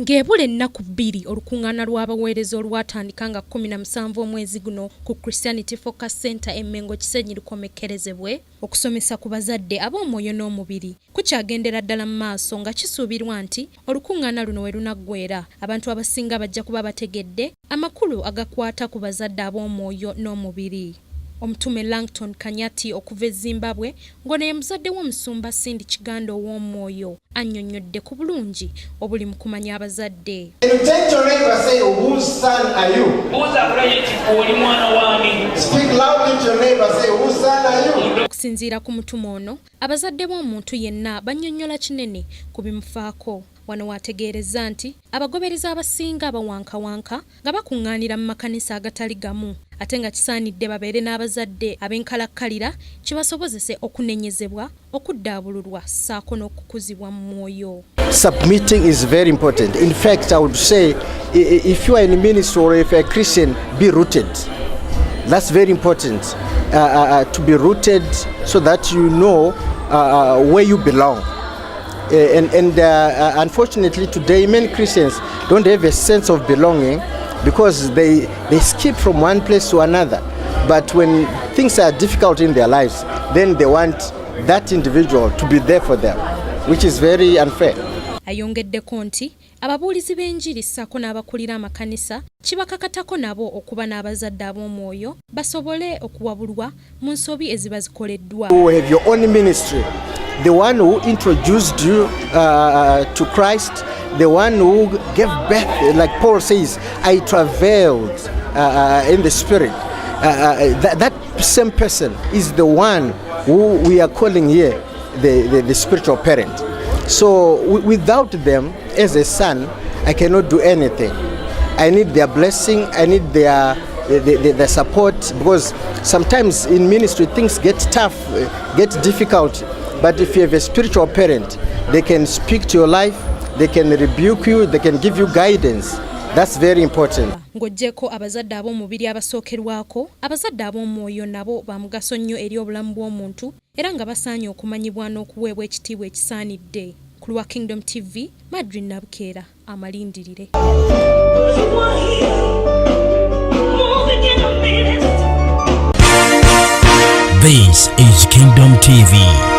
Ng'ebula ennaku 2 olukuŋŋaana lw'abaweereza olwatandika nga 17 omwezi guno ku Christianity Focus Center e Mengo Kisenyi lukomekkerezebwe okusomesa ku bazadde ab'omwoyo n'omubiri kukyagendera ddala mu maaso nga kisuubirwa nti olukuŋŋaana luno we lunaggweera abantu abasinga bajja kuba bategedde amakulu agakwata ku bazadde ab'omwoyo n'omubiri. Omutume Langton Kanyati okuva e Zimbabwe ng'ono ye muzadde w'omusumba Cindy Kiganda ow'omwoyo annyonnyodde ku bulungi obuli mu kumanya abazadde. Okusinziira ku mutume ono, abazadde b'omuntu yenna bannyonnyola kinene ku bimufaako. Wano wategeereza nti abagobereza abasinga bawankawanka nga bakuŋŋaanira mu makanisa agatali gamu ate nga kisaanidde babeere n'abazadde ab'enkalakkalira kibasobozese okunenyezebwa okuddaabululwa ssaako n'okukuzibwa mu mwoyo. Submitting is very important. In fact, I would say if you are in a ministry or if you are a Christian, be rooted. That's very important to be rooted so that you know where you belong. Unfortunately today many Christians don't have a sense of belonging because they skip from one place to another. But when things are difficult in their lives, then they want that individual to be there for them, which is very unfair. Ayongeddeko nti ababuulizi b'enjiri ssaako n'abakulira amakanisa kibakakatako nabo okuba n'abazadde ab'omwoyo basobole okuwabulwa mu nsobi eziba zikoleddwa. You have your own ministry. The one who introduced you to Christ, the one who gave birth, like Paul says, I traveled in the spirit. That same person is the one who we are calling here the spiritual parent. So without them, as a son, I cannot do anything. I need their blessing, I need their support, because sometimes in ministry things get tough, get difficult. But if you have a spiritual parent, they can speak to your life, they can rebuke you, they can give you guidance. That's very important. Ng'oggyeko abazadde ab'omubiri abasookerwako, abazadde ab'omwoyo nabo ba mugaso nnyo eri obulamu bw'omuntu era nga basaanye okumanyibwa n'okuweebwa ekitiibwa ekisaanidde. Ku lwa Kingdom TV, Madrid Nabukeera amalindirire. This is Kingdom TV.